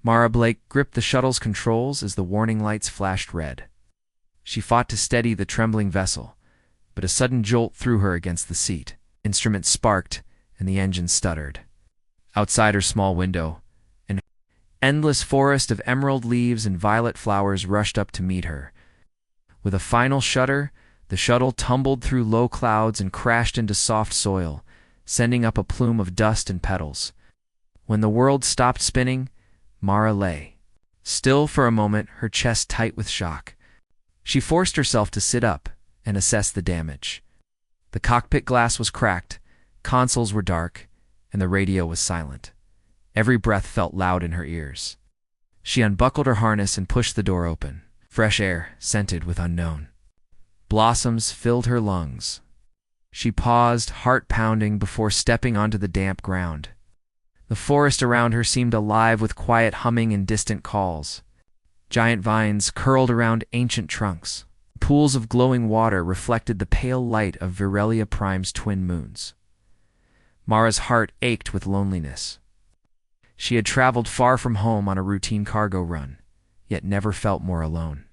Mara Blake gripped the shuttle's controls as the warning lights flashed red. She fought to steady the trembling vessel, but a sudden jolt threw her against the seat. Instruments sparked, and the engine stuttered. Outside her small window, an endless forest of emerald leaves and violet flowers rushed up to meet her. With a final shudder, the shuttle tumbled through low clouds and crashed into soft soil, sending up a plume of dust and petals. When the world stopped spinning, Mara lay still for a moment, her chest tight with shock. She forced herself to sit up and assess the damage. The cockpit glass was cracked, consoles were dark, and the radio was silent. Every breath felt loud in her ears. She unbuckled her harness and pushed the door open. Fresh air, scented with unknown blossoms, filled her lungs. She paused, heart pounding, before stepping onto the damp ground. The forest around her seemed alive with quiet humming and distant calls. Giant vines curled around ancient trunks. Pools of glowing water reflected the pale light of Virelia Prime's twin moons. Mara's heart ached with loneliness. She had traveled far from home on a routine cargo run, yet never felt more alone.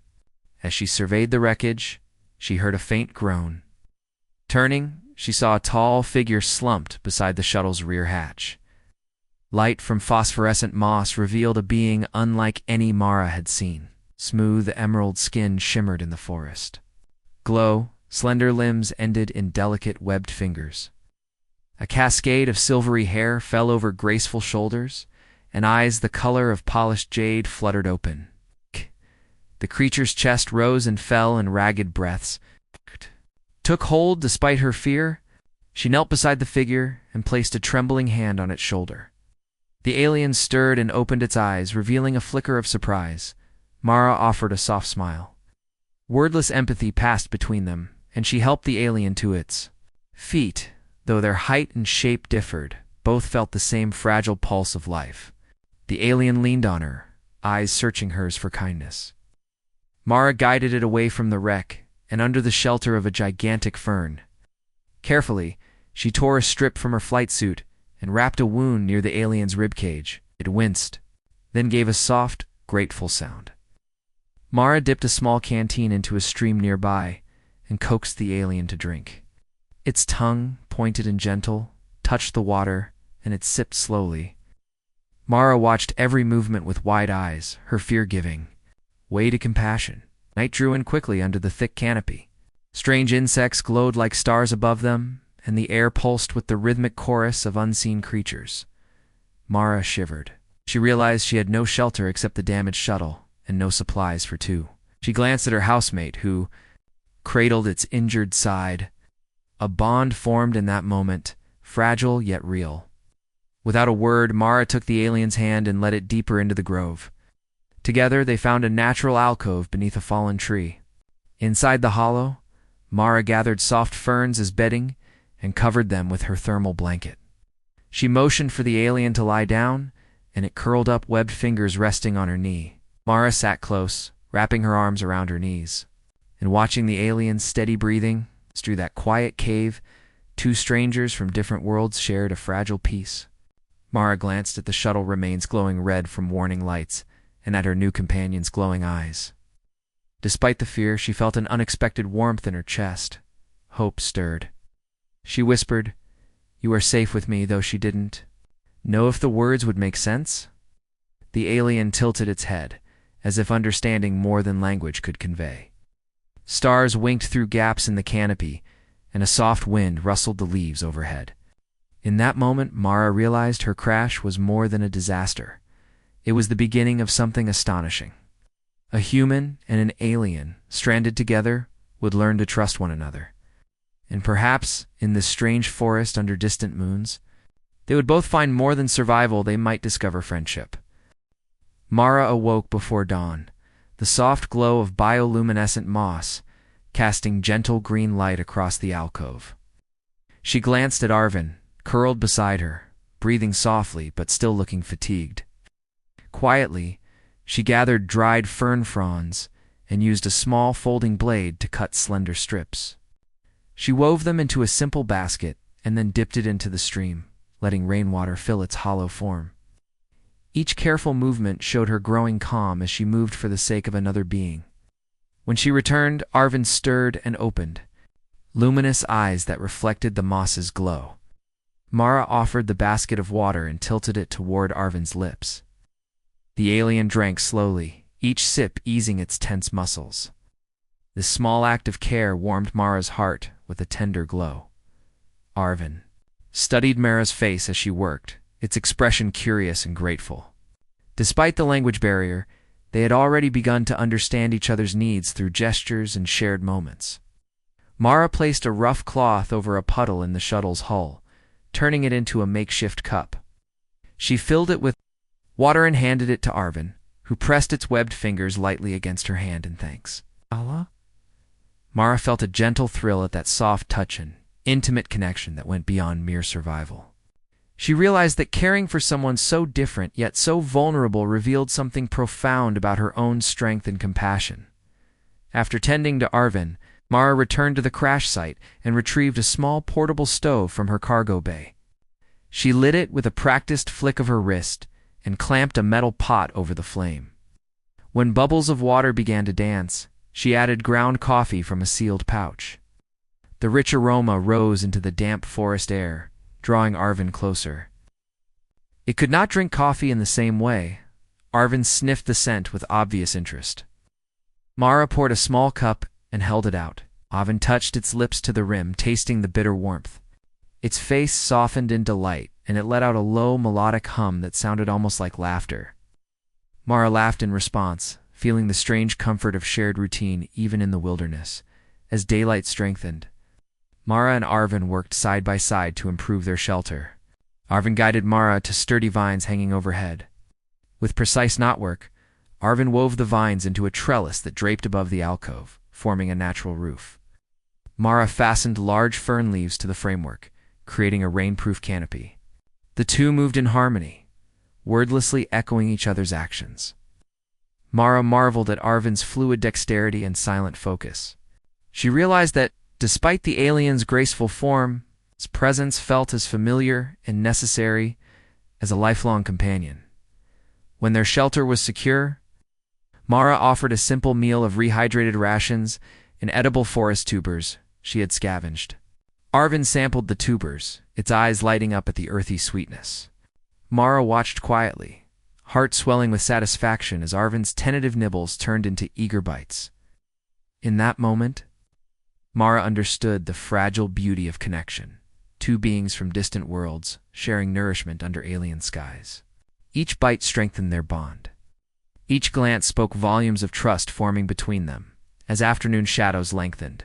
As she surveyed the wreckage, she heard a faint groan. Turning, she saw a tall figure slumped beside the shuttle's rear hatch. Light from phosphorescent moss revealed a being unlike any Mara had seen. Smooth emerald skin shimmered in the forest. Glow, slender limbs ended in delicate webbed fingers. A cascade of silvery hair fell over graceful shoulders, and eyes the color of polished jade fluttered open. The creature's chest rose and fell in ragged breaths. Took hold despite her fear. She knelt beside the figure and placed a trembling hand on its shoulder. The alien stirred and opened its eyes, revealing a flicker of surprise. Mara offered a soft smile. Wordless empathy passed between them, and she helped the alien to its feet. Though their height and shape differed, both felt the same fragile pulse of life. The alien leaned on her, eyes searching hers for kindness. Mara guided it away from the wreck and under the shelter of a gigantic fern. Carefully, she tore a strip from her flight suit and wrapped a wound near the alien's ribcage. It winced, then gave a soft, grateful sound. Mara dipped a small canteen into a stream nearby and coaxed the alien to drink. Its tongue, pointed and gentle, touched the water, and it sipped slowly. Mara watched every movement with wide eyes, her fear giving way to compassion. Night drew in quickly under the thick canopy. Strange insects glowed like stars above them, and the air pulsed with the rhythmic chorus of unseen creatures. Mara shivered. She realized she had no shelter except the damaged shuttle, and no supplies for two. She glanced at her housemate, who cradled its injured side. A bond formed in that moment, fragile yet real. Without a word, Mara took the alien's hand and led it deeper into the grove. Together, they found a natural alcove beneath a fallen tree. Inside the hollow, Mara gathered soft ferns as bedding and covered them with her thermal blanket. She motioned for the alien to lie down, and it curled up, webbed fingers resting on her knee. Mara sat close, wrapping her arms around her knees, and watching the alien's steady breathing. Through that quiet cave, two strangers from different worlds shared a fragile peace. Mara glanced at the shuttle remains glowing red from warning lights, and at her new companion's glowing eyes. Despite the fear, she felt an unexpected warmth in her chest. Hope stirred. She whispered, "You are safe with me," though she didn't know if the words would make sense. The alien tilted its head, as if understanding more than language could convey. Stars winked through gaps in the canopy, and a soft wind rustled the leaves overhead. In that moment, Mara realized her crash was more than a disaster. It was the beginning of something astonishing. A human and an alien, stranded together, would learn to trust one another. And perhaps, in this strange forest under distant moons, they would both find more than survival. They might discover friendship. Mara awoke before dawn, the soft glow of bioluminescent moss casting gentle green light across the alcove. She glanced at Arvin, curled beside her, breathing softly but still looking fatigued. Quietly, she gathered dried fern fronds and used a small folding blade to cut slender strips. She wove them into a simple basket and then dipped it into the stream, letting rainwater fill its hollow form. Each careful movement showed her growing calm as she moved for the sake of another being. When she returned, Arvin stirred and opened, luminous eyes that reflected the moss's glow. Mara offered the basket of water and tilted it toward Arvin's lips. The alien drank slowly, each sip easing its tense muscles. This small act of care warmed Mara's heart with a tender glow. Arvin studied Mara's face as she worked, its expression curious and grateful. Despite the language barrier, they had already begun to understand each other's needs through gestures and shared moments. Mara placed a rough cloth over a puddle in the shuttle's hull, turning it into a makeshift cup. She filled it with water and handed it to Arvin, who pressed its webbed fingers lightly against her hand in thanks. Allah? Mara felt a gentle thrill at that soft touch and intimate connection that went beyond mere survival. She realized that caring for someone so different yet so vulnerable revealed something profound about her own strength and compassion. After tending to Arvin, Mara returned to the crash site and retrieved a small portable stove from her cargo bay. She lit it with a practiced flick of her wrist and clamped a metal pot over the flame. When bubbles of water began to dance, she added ground coffee from a sealed pouch. The rich aroma rose into the damp forest air, drawing Arvin closer. It could not drink coffee in the same way. Arvin sniffed the scent with obvious interest. Mara poured a small cup and held it out. Arvin touched its lips to the rim, tasting the bitter warmth. Its face softened in delight, and it let out a low, melodic hum that sounded almost like laughter. Mara laughed in response, feeling the strange comfort of shared routine even in the wilderness. As daylight strengthened, Mara and Arvin worked side by side to improve their shelter. Arvin guided Mara to sturdy vines hanging overhead. With precise knotwork, Arvin wove the vines into a trellis that draped above the alcove, forming a natural roof. Mara fastened large fern leaves to the framework, creating a rainproof canopy. The two moved in harmony, wordlessly echoing each other's actions. Mara marveled at Arvin's fluid dexterity and silent focus. She realized that, despite the alien's graceful form, his presence felt as familiar and necessary as a lifelong companion. When their shelter was secure, Mara offered a simple meal of rehydrated rations and edible forest tubers she had scavenged. Arvin sampled the tubers, its eyes lighting up at the earthy sweetness. Mara watched quietly, heart swelling with satisfaction as Arvin's tentative nibbles turned into eager bites. In that moment, Mara understood the fragile beauty of connection, two beings from distant worlds sharing nourishment under alien skies. Each bite strengthened their bond. Each glance spoke volumes of trust forming between them, as afternoon shadows lengthened.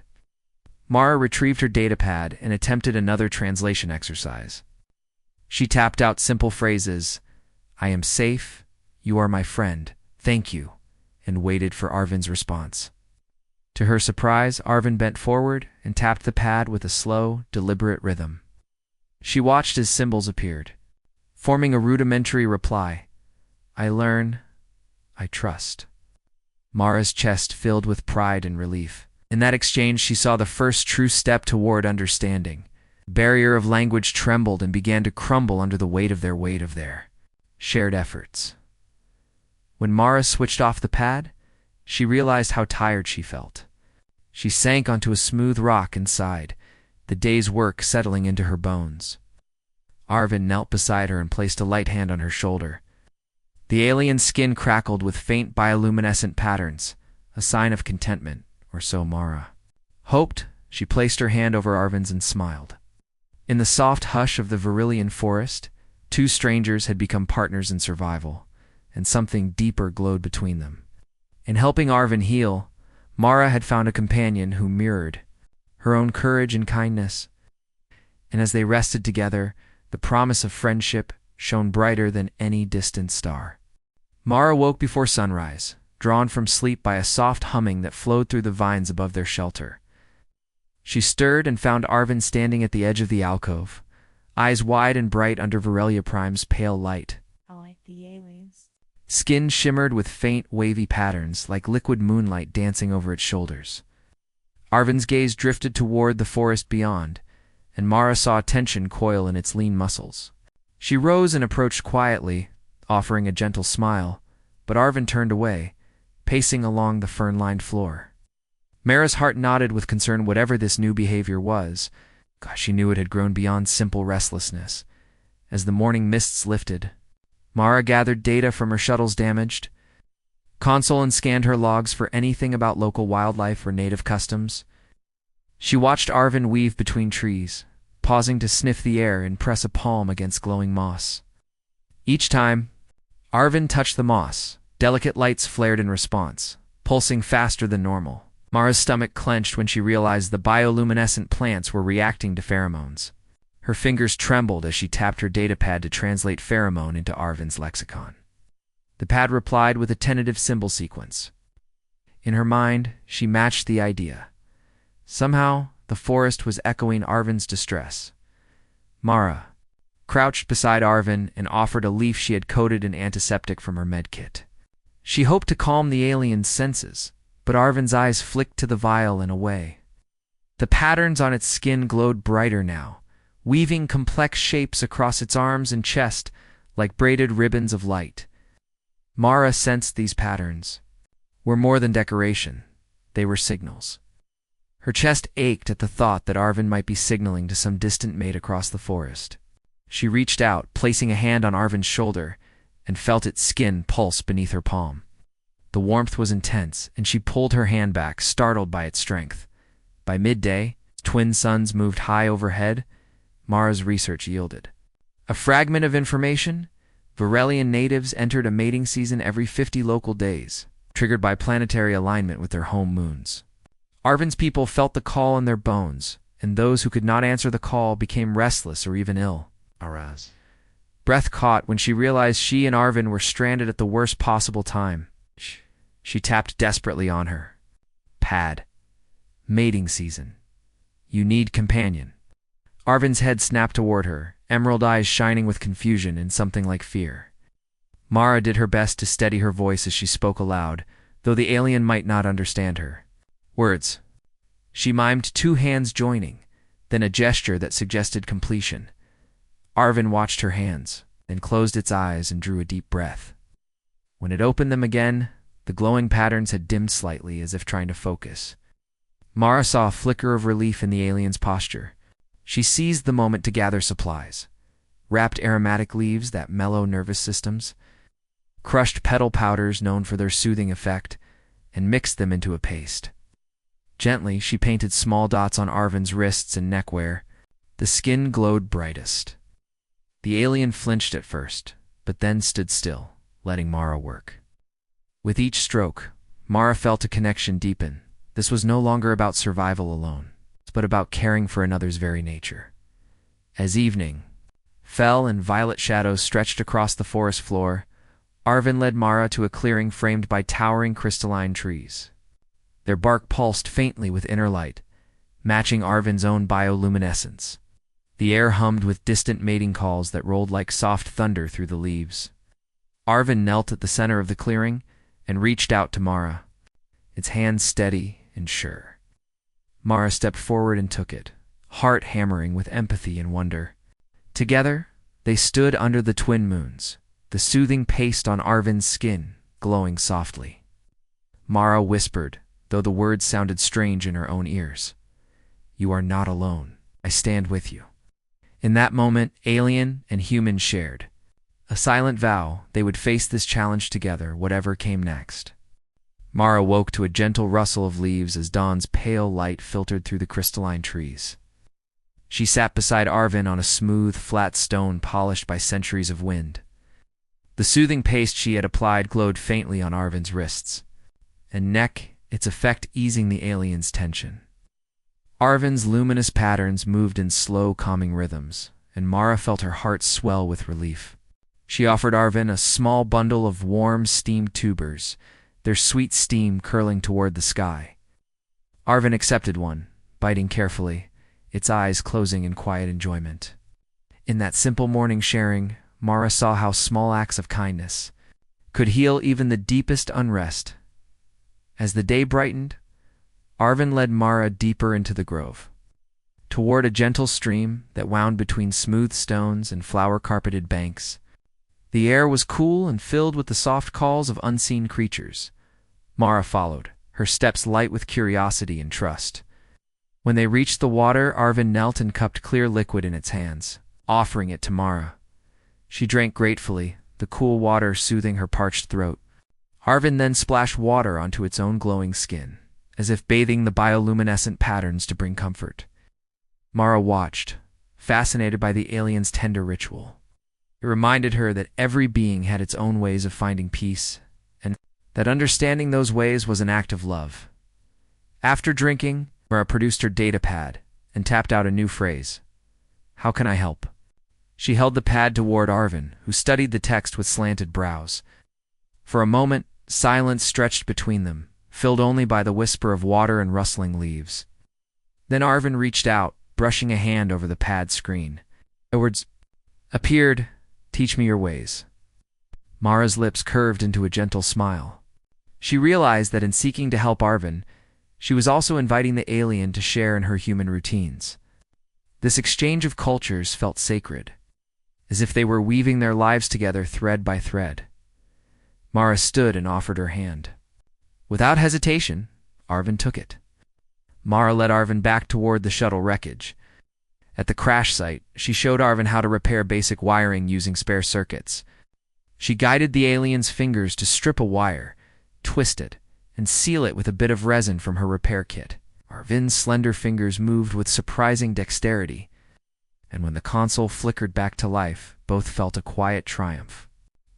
Mara retrieved her datapad and attempted another translation exercise. She tapped out simple phrases, "I am safe," "You are my friend," "Thank you," and waited for Arvin's response. To her surprise, Arvin bent forward and tapped the pad with a slow, deliberate rhythm. She watched as symbols appeared, forming a rudimentary reply. "I learn, I trust." Mara's chest filled with pride and relief. In that exchange, she saw the first true step toward understanding. The barrier of language trembled and began to crumble under the weight of their shared efforts. When Mara switched off the pad, she realized how tired she felt. She sank onto a smooth rock and sighed, the day's work settling into her bones. Arvin knelt beside her and placed a light hand on her shoulder. The alien's skin crackled with faint bioluminescent patterns, a sign of contentment, or so Mara hoped. She placed her hand over Arvin's and smiled. In the soft hush of the Virillian forest, two strangers had become partners in survival, and something deeper glowed between them. In helping Arvin heal, Mara had found a companion who mirrored her own courage and kindness. And as they rested together, the promise of friendship shone brighter than any distant star. Mara woke before sunrise, drawn from sleep by a soft humming that flowed through the vines above their shelter. She stirred and found Arvin standing at the edge of the alcove, eyes wide and bright under Virelia Prime's pale light. I like the aliens. Skin shimmered with faint, wavy patterns, like liquid moonlight dancing over its shoulders. Arvin's gaze drifted toward the forest beyond, and Mara saw tension coil in its lean muscles. She rose and approached quietly, offering a gentle smile, but Arvin turned away, pacing along the fern-lined floor. Mara's heart nodded with concern whatever this new behavior was. She knew it had grown beyond simple restlessness. As the morning mists lifted, Mara gathered data from her shuttle's damaged console and scanned her logs for anything about local wildlife or native customs. She watched Arvin weave between trees, pausing to sniff the air and press a palm against glowing moss. Each time Arvin touched the moss, delicate lights flared in response, pulsing faster than normal. Mara's stomach clenched when she realized the bioluminescent plants were reacting to pheromones. Her fingers trembled as she tapped her datapad to translate pheromone into Arvin's lexicon. The pad replied with a tentative symbol sequence. In her mind, she matched the idea. Somehow, the forest was echoing Arvin's distress. Mara crouched beside Arvin and offered a leaf she had coated in antiseptic from her medkit. She hoped to calm the alien's senses, but Arvin's eyes flicked to the vial and away. The patterns on its skin glowed brighter now, weaving complex shapes across its arms and chest like braided ribbons of light. Mara sensed these patterns were more than decoration. They were signals. Her chest ached at the thought that Arvin might be signaling to some distant mate across the forest. She reached out, placing a hand on Arvin's shoulder, and felt its skin pulse beneath her palm. The warmth was intense, and she pulled her hand back, startled by its strength. By midday, twin suns moved high overhead. Mara's research yielded a fragment of information. Varelian natives entered a mating season every 50 local days, triggered by planetary alignment with their home moons. Arvin's people felt the call in their bones, and those who could not answer the call became restless or even ill. Araz. Breath caught when she realized she and Arvin were stranded at the worst possible time. She tapped desperately on her pad. Mating season. You need companion. Arvin's head snapped toward her, emerald eyes shining with confusion and something like fear. Mara did her best to steady her voice as she spoke aloud, though the alien might not understand her words. She mimed 2 hands joining, then a gesture that suggested completion. Arvin watched her hands, then closed its eyes and drew a deep breath. When it opened them again, the glowing patterns had dimmed slightly, as if trying to focus. Mara saw a flicker of relief in the alien's posture. She seized the moment to gather supplies. Wrapped aromatic leaves that mellow nervous systems, crushed petal powders known for their soothing effect, and mixed them into a paste. Gently, she painted small dots on Arvin's wrists and neckwear. The skin glowed brightest. The alien flinched at first, but then stood still, letting Mara work. With each stroke, Mara felt a connection deepen. This was no longer about survival alone, but about caring for another's very nature. As evening fell and violet shadows stretched across the forest floor, Arvin led Mara to a clearing framed by towering crystalline trees. Their bark pulsed faintly with inner light, matching Arvin's own bioluminescence. The air hummed with distant mating calls that rolled like soft thunder through the leaves. Arvin knelt at the center of the clearing and reached out to Mara, its hand steady and sure. Mara stepped forward and took it, heart hammering with empathy and wonder. Together, they stood under the twin moons, the soothing paste on Arvin's skin glowing softly. Mara whispered, though the words sounded strange in her own ears. "You are not alone. I stand with you." In that moment, alien and human shared a silent vow they would face this challenge together, whatever came next. Mara woke to a gentle rustle of leaves as dawn's pale light filtered through the crystalline trees. She sat beside Arvin on a smooth, flat stone polished by centuries of wind. The soothing paste she had applied glowed faintly on Arvin's wrists and neck, its effect easing the alien's tension. Arvin's luminous patterns moved in slow, calming rhythms, and Mara felt her heart swell with relief. She offered Arvin a small bundle of warm, steamed tubers, their sweet steam curling toward the sky. Arvin accepted one, biting carefully, its eyes closing in quiet enjoyment. In that simple morning sharing, Mara saw how small acts of kindness could heal even the deepest unrest. As the day brightened, Arvin led Mara deeper into the grove, toward a gentle stream that wound between smooth stones and flower-carpeted banks. The air was cool and filled with the soft calls of unseen creatures. Mara followed, her steps light with curiosity and trust. When they reached the water, Arvin knelt and cupped clear liquid in its hands, offering it to Mara. She drank gratefully, the cool water soothing her parched throat. Arvin then splashed water onto its own glowing skin, as if bathing the bioluminescent patterns to bring comfort. Mara watched, fascinated by the alien's tender ritual. It reminded her that every being had its own ways of finding peace, and that understanding those ways was an act of love. After drinking, Mara produced her data pad and tapped out a new phrase. "How can I help?" She held the pad toward Arvin, who studied the text with slanted brows. For a moment, silence stretched between them, filled only by the whisper of water and rustling leaves. Then Arvin reached out, brushing a hand over the pad screen. The words appeared, "Teach me your ways." Mara's lips curved into a gentle smile. She realized that in seeking to help Arvin, she was also inviting the alien to share in her human routines. This exchange of cultures felt sacred, as if they were weaving their lives together thread by thread. Mara stood and offered her hand. Without hesitation, Arvin took it. Mara led Arvin back toward the shuttle wreckage. At the crash site, she showed Arvin how to repair basic wiring using spare circuits. She guided the alien's fingers to strip a wire, twist it, and seal it with a bit of resin from her repair kit. Arvin's slender fingers moved with surprising dexterity, and when the console flickered back to life, both felt a quiet triumph.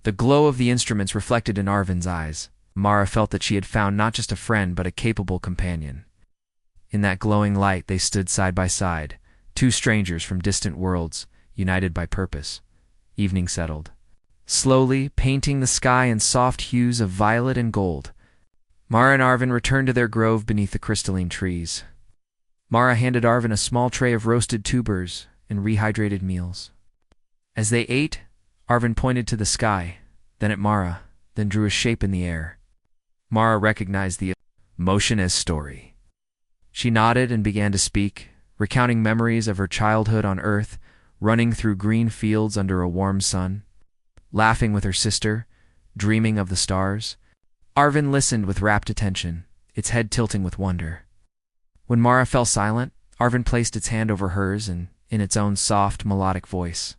The glow of the instruments reflected in Arvin's eyes. Mara felt that she had found not just a friend but a capable companion. In that glowing light they stood side by side, two strangers from distant worlds, united by purpose. Evening settled, slowly painting the sky in soft hues of violet and gold. Mara and Arvin returned to their grove beneath the crystalline trees. Mara handed Arvin a small tray of roasted tubers and rehydrated meals. As they ate, Arvin pointed to the sky, then at Mara, then drew a shape in the air. Mara recognized the motion as story. She nodded and began to speak, recounting memories of her childhood on Earth, running through green fields under a warm sun, laughing with her sister, dreaming of the stars. Arvin listened with rapt attention, its head tilting with wonder. When Mara fell silent, Arvin placed its hand over hers and, in its own soft, melodic voice,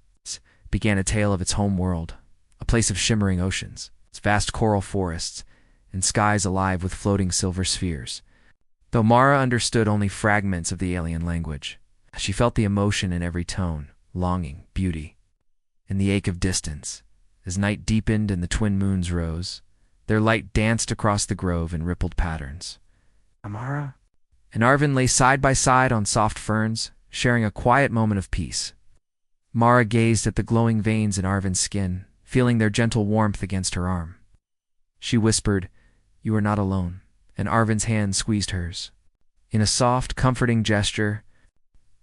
began a tale of its home world, a place of shimmering oceans, its vast coral forests, and skies alive with floating silver spheres. Though Mara understood only fragments of the alien language, she felt the emotion in every tone, longing, beauty, and the ache of distance. As night deepened and the twin moons rose, their light danced across the grove in rippled patterns. Mara and Arvin lay side by side on soft ferns, sharing a quiet moment of peace. Mara gazed at the glowing veins in Arvin's skin, feeling their gentle warmth against her arm. She whispered, "You are not alone," and Arvin's hand squeezed hers. In a soft, comforting gesture,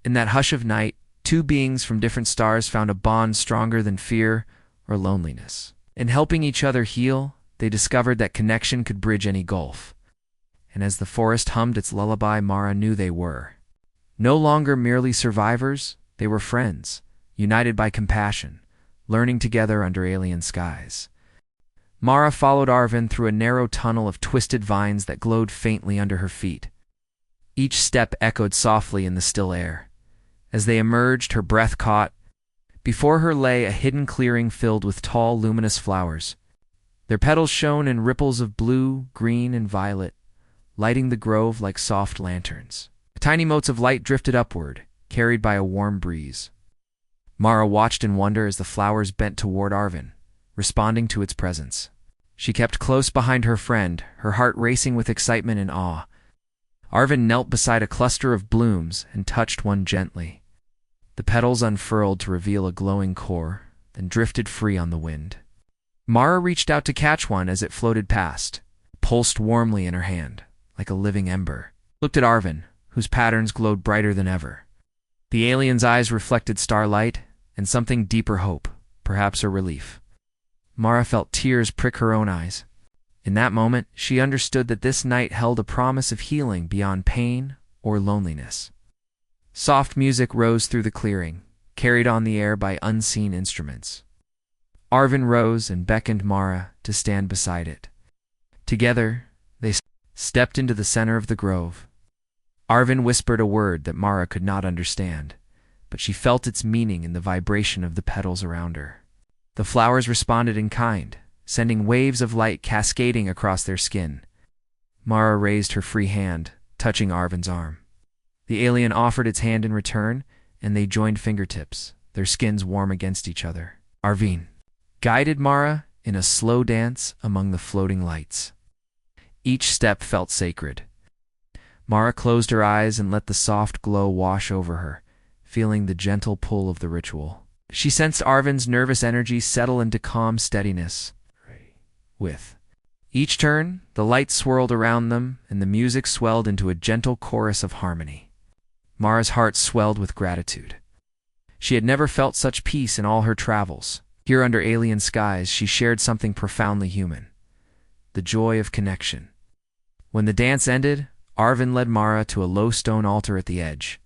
in that hush of night, two beings from different stars found a bond stronger than fear or loneliness. In helping each other heal, they discovered that connection could bridge any gulf. And as the forest hummed its lullaby, Mara knew they were no longer merely survivors, they were friends, united by compassion, learning together under alien skies. Mara followed Arvin through a narrow tunnel of twisted vines that glowed faintly under her feet. Each step echoed softly in the still air. As they emerged, her breath caught. Before her lay a hidden clearing filled with tall, luminous flowers. Their petals shone in ripples of blue, green, and violet, lighting the grove like soft lanterns. Tiny motes of light drifted upward, carried by a warm breeze. Mara watched in wonder as the flowers bent toward Arvin, responding to its presence. She kept close behind her friend, her heart racing with excitement and awe. Arvin knelt beside a cluster of blooms and touched one gently. The petals unfurled to reveal a glowing core, then drifted free on the wind. Mara reached out to catch one as it floated past, pulsed warmly in her hand, like a living ember. Looked at Arvin, whose patterns glowed brighter than ever. The alien's eyes reflected starlight and something deeper hope, perhaps a relief. Mara felt tears prick her own eyes. In that moment, she understood that this night held a promise of healing beyond pain or loneliness. Soft music rose through the clearing, carried on the air by unseen instruments. Arvin rose and beckoned Mara to stand beside it. Together, they stepped into the center of the grove. Arvin whispered a word that Mara could not understand, but she felt its meaning in the vibration of the petals around her. The flowers responded in kind, sending waves of light cascading across their skin. Mara raised her free hand, touching Arvin's arm. The alien offered its hand in return, and they joined fingertips, their skins warm against each other. Arvin guided Mara in a slow dance among the floating lights. Each step felt sacred. Mara closed her eyes and let the soft glow wash over her, feeling the gentle pull of the ritual. She sensed Arvin's nervous energy settle into calm steadiness. With each turn, the light swirled around them, and the music swelled into a gentle chorus of harmony. Mara's heart swelled with gratitude. She had never felt such peace in all her travels. Here under alien skies, she shared something profoundly human: the joy of connection. When the dance ended, Arvin led Mara to a low stone altar at the edge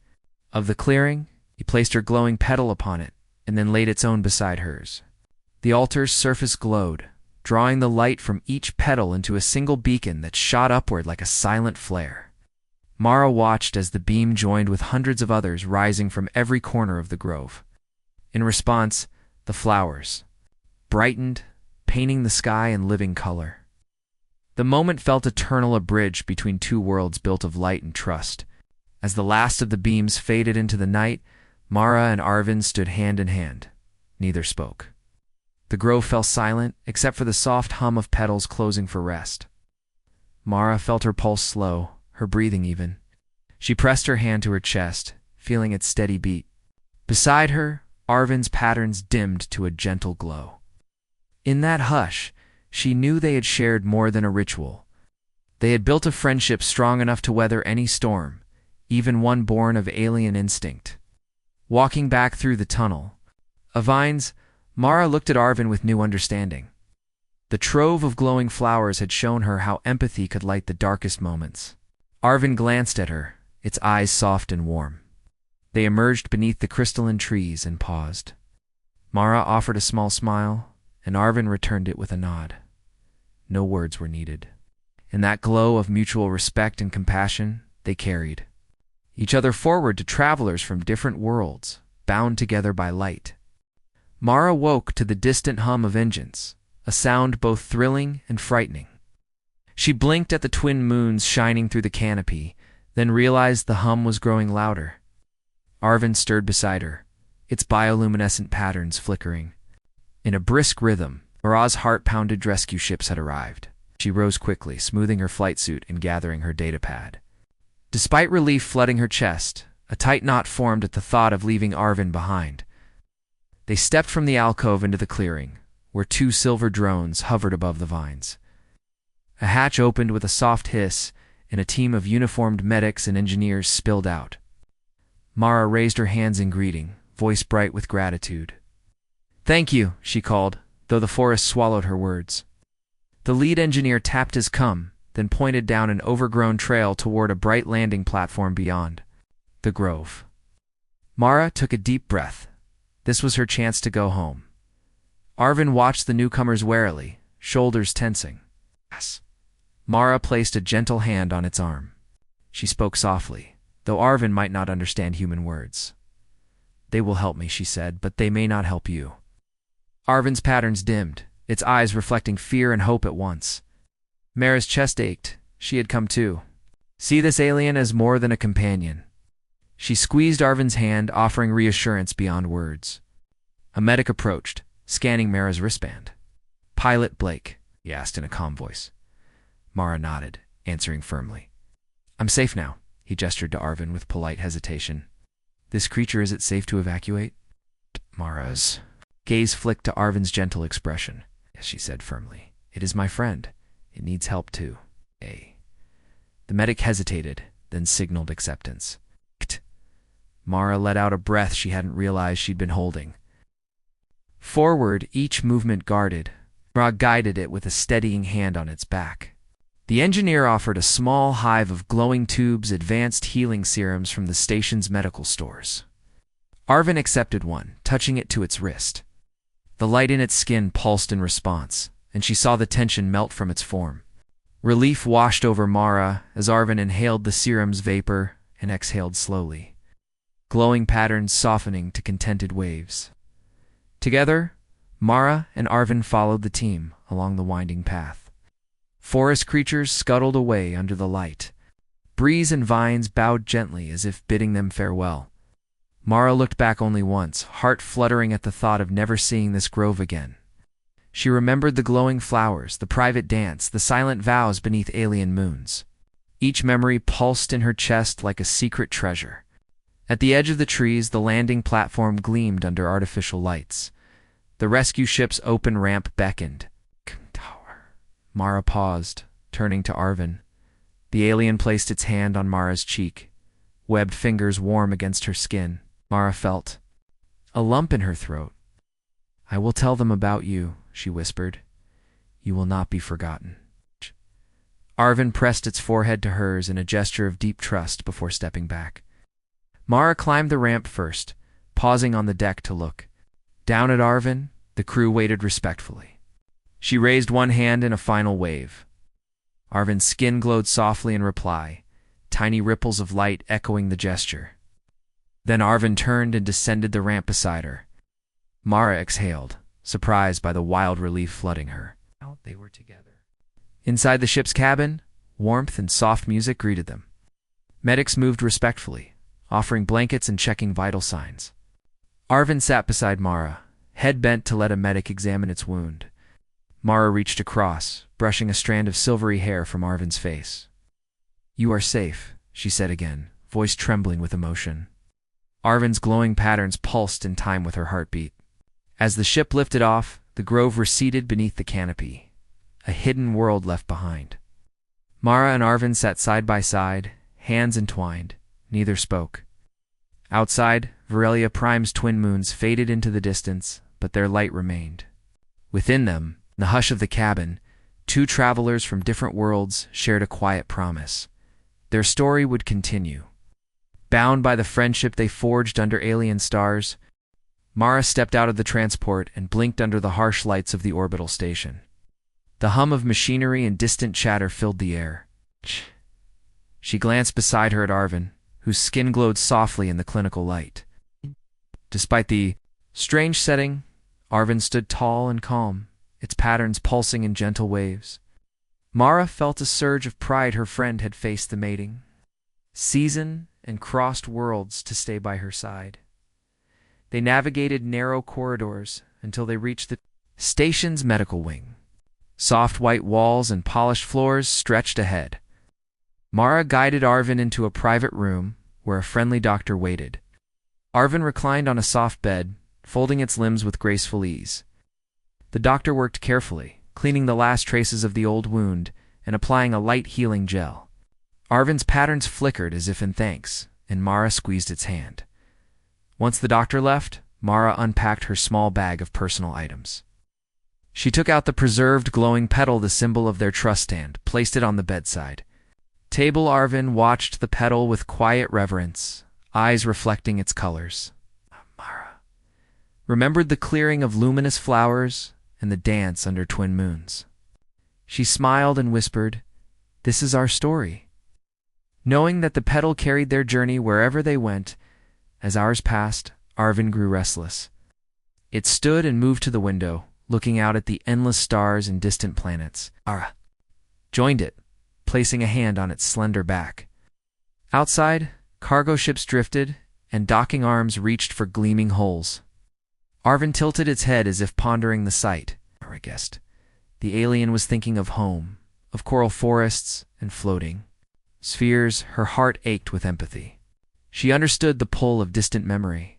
of the clearing. He placed her glowing petal upon it, and then laid its own beside hers. The altar's surface glowed, drawing the light from each petal into a single beacon that shot upward like a silent flare. Mara watched as the beam joined with hundreds of others rising from every corner of the grove. In response, the flowers brightened, painting the sky in living color. The moment felt eternal, a bridge between two worlds built of light and trust. As the last of the beams faded into the night, Mara and Arvin stood hand in hand. Neither spoke. The grove fell silent, except for the soft hum of petals closing for rest. Mara felt her pulse slow, her breathing even. She pressed her hand to her chest, feeling its steady beat. Beside her, Arvin's patterns dimmed to a gentle glow. In that hush, she knew they had shared more than a ritual. They had built a friendship strong enough to weather any storm, even one born of alien instinct. Walking back through the tunnel of vines, Mara looked at Arvin with new understanding. The trove of glowing flowers had shown her how empathy could light the darkest moments. Arvin glanced at her, its eyes soft and warm. They emerged beneath the crystalline trees and paused. Mara offered a small smile, and Arvin returned it with a nod. No words were needed. In that glow of mutual respect and compassion, they carried each other forward to travelers from different worlds, bound together by light. Mara woke to the distant hum of engines, a sound both thrilling and frightening. She blinked at the twin moons shining through the canopy, then realized the hum was growing louder. Arvin stirred beside her, its bioluminescent patterns flickering. In a brisk rhythm, Mara's heart-pounded rescue ships had arrived. She rose quickly, smoothing her flight suit and gathering her datapad. Despite relief flooding her chest, a tight knot formed at the thought of leaving Arvin behind. They stepped from the alcove into the clearing, where two silver drones hovered above the vines. A hatch opened with a soft hiss, and a team of uniformed medics and engineers spilled out. Mara raised her hands in greeting, voice bright with gratitude. "Thank you," she called, though the forest swallowed her words. The lead engineer tapped his cum, then pointed down an overgrown trail toward a bright landing platform beyond the grove. Mara took a deep breath. This was her chance to go home. Arvin watched the newcomers warily, shoulders tensing. Yes. Mara placed a gentle hand on its arm. She spoke softly, though Arvin might not understand human words. "They will help me," she said, "but they may not help you." Arvin's patterns dimmed, its eyes reflecting fear and hope at once. Mara's chest ached. She had come too. See this alien as more than a companion. She squeezed Arvin's hand, offering reassurance beyond words. A medic approached, scanning Mara's wristband. "Pilot Blake," he asked in a calm voice. Mara nodded, answering firmly. "I'm safe now," he gestured to Arvin with polite hesitation. "This creature, is it safe to evacuate?" Mara's gaze flicked to Arvin's gentle expression. "Yes," she said firmly. "It is my friend. It needs help too." The medic hesitated, then signaled acceptance. Mara let out a breath she hadn't realized she'd been holding. Forward, each movement guarded, Mara guided it with a steadying hand on its back. The engineer offered a small hive of glowing tubes, advanced healing serums from the station's medical stores. Arvin accepted one, touching it to its wrist. The light in its skin pulsed in response, and she saw the tension melt from its form. Relief washed over Mara as Arvin inhaled the serum's vapor and exhaled slowly, glowing patterns softening to contented waves. Together, Mara and Arvin followed the team along the winding path. Forest creatures scuttled away under the light. Breeze and vines bowed gently as if bidding them farewell. Mara looked back only once, heart fluttering at the thought of never seeing this grove again. She remembered the glowing flowers, the private dance, the silent vows beneath alien moons. Each memory pulsed in her chest like a secret treasure. At the edge of the trees, the landing platform gleamed under artificial lights. The rescue ship's open ramp beckoned. Mara paused, turning to Arvin. The alien placed its hand on Mara's cheek, webbed fingers warm against her skin. Mara felt a lump in her throat. "I will tell them about you," she whispered. "You will not be forgotten." Arvin pressed its forehead to hers in a gesture of deep trust before stepping back. Mara climbed the ramp first, pausing on the deck to look. Down at Arvin, the crew waited respectfully. She raised one hand in a final wave. Arvin's skin glowed softly in reply, tiny ripples of light echoing the gesture. Then Arvin turned and descended the ramp beside her. Mara exhaled, surprised by the wild relief flooding her. Now they were together. Inside the ship's cabin, warmth and soft music greeted them. Medics moved respectfully, offering blankets and checking vital signs. Arvin sat beside Mara, head bent to let a medic examine its wound. Mara reached across, brushing a strand of silvery hair from Arvin's face. "You are safe," she said again, voice trembling with emotion. Arvin's glowing patterns pulsed in time with her heartbeat. As the ship lifted off, the grove receded beneath the canopy, a hidden world left behind. Mara and Arvin sat side by side, hands entwined. Neither spoke. Outside, Varelia Prime's twin moons faded into the distance, but their light remained. Within them, in the hush of the cabin, two travelers from different worlds shared a quiet promise. Their story would continue. Bound by the friendship they forged under alien stars, Mara stepped out of the transport and blinked under the harsh lights of the orbital station. The hum of machinery and distant chatter filled the air. She glanced beside her at Arvin, whose skin glowed softly in the clinical light. Despite the strange setting, Arvin stood tall and calm, its patterns pulsing in gentle waves. Mara felt a surge of pride her friend had faced the mating season and crossed worlds to stay by her side. They navigated narrow corridors until they reached the station's medical wing. Soft white walls and polished floors stretched ahead. Mara guided Arvin into a private room where a friendly doctor waited. Arvin reclined on a soft bed, folding its limbs with graceful ease. The doctor worked carefully, cleaning the last traces of the old wound and applying a light healing gel. Arvin's patterns flickered as if in thanks, and Mara squeezed its hand. Once the doctor left, Mara unpacked her small bag of personal items. She took out the preserved glowing petal, the symbol of their trust stand, placed it on the bedside. Table Arvin watched the petal with quiet reverence, eyes reflecting its colors. Mara remembered the clearing of luminous flowers and the dance under twin moons. She smiled and whispered, "This is our story." Knowing that the petal carried their journey wherever they went, as hours passed, Arvin grew restless. It stood and moved to the window, looking out at the endless stars and distant planets. Mara joined it, placing a hand on its slender back. Outside, cargo ships drifted, and docking arms reached for gleaming holes. Arvin tilted its head as if pondering the sight. Mara guessed. The alien was thinking of home, of coral forests and floating spheres. Her heart ached with empathy. She understood the pull of distant memory.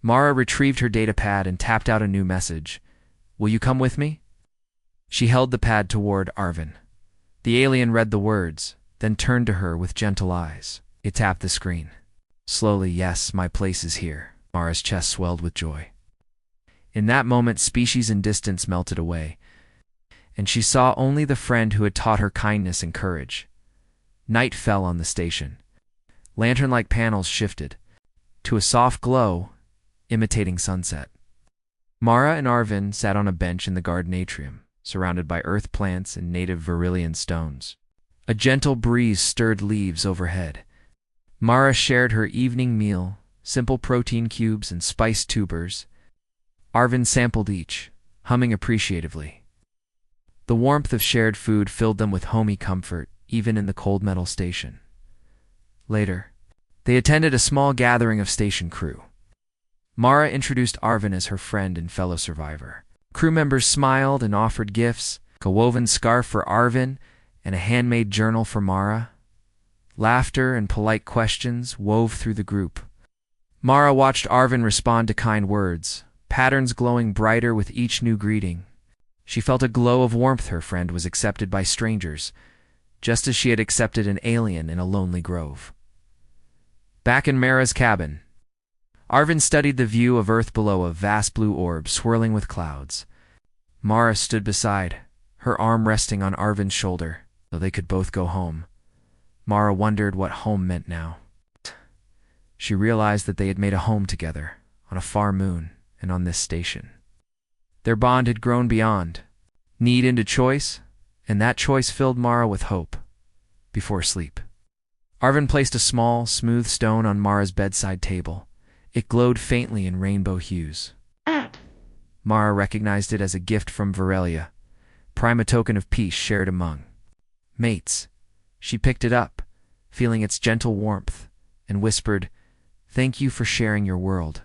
Mara retrieved her datapad and tapped out a new message. "Will you come with me?" She held the pad toward Arvin. The alien read the words, then turned to her with gentle eyes. It tapped the screen. Slowly, "Yes, my place is here." Mara's chest swelled with joy. In that moment, species and distance melted away, and she saw only the friend who had taught her kindness and courage. Night fell on the station. Lantern-like panels shifted to a soft glow, imitating sunset. Mara and Arvin sat on a bench in the garden atrium, surrounded by earth plants and native Varillian stones. A gentle breeze stirred leaves overhead. Mara shared her evening meal, simple protein cubes and spiced tubers. Arvin sampled each, humming appreciatively. The warmth of shared food filled them with homey comfort, even in the cold metal station. Later, they attended a small gathering of station crew. Mara introduced Arvin as her friend and fellow survivor. Crew members smiled and offered gifts, a woven scarf for Arvin and a handmade journal for Mara. Laughter and polite questions wove through the group. Mara watched Arvin respond to kind words, patterns glowing brighter with each new greeting. She felt a glow of warmth. Her friend was accepted by strangers, just as she had accepted an alien in a lonely grove. Back in Mara's cabin, Arvin studied the view of Earth below, a vast blue orb swirling with clouds. Mara stood beside, her arm resting on Arvin's shoulder, so they could both go home. Mara wondered what home meant now. She realized that they had made a home together, on a far moon and on this station. Their bond had grown beyond need into choice, and that choice filled Mara with hope. Before sleep, Arvin placed a small, smooth stone on Mara's bedside table. It glowed faintly in rainbow hues. Mara recognized it as a gift from Varelia, prime a token of peace shared among mates. She picked it up, feeling its gentle warmth, and whispered, "Thank you for sharing your world."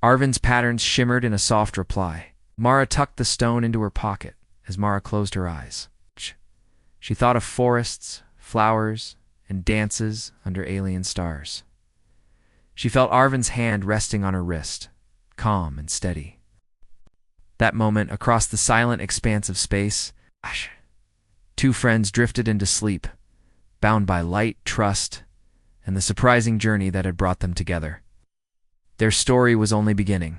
Arvin's patterns shimmered in a soft reply. Mara tucked the stone into her pocket as Mara closed her eyes. She thought of forests, flowers, and dances under alien stars. She felt Arvin's hand resting on her wrist, calm and steady. That moment, across the silent expanse of space, two friends drifted into sleep, bound by light, trust, and the surprising journey that had brought them together. Their story was only beginning.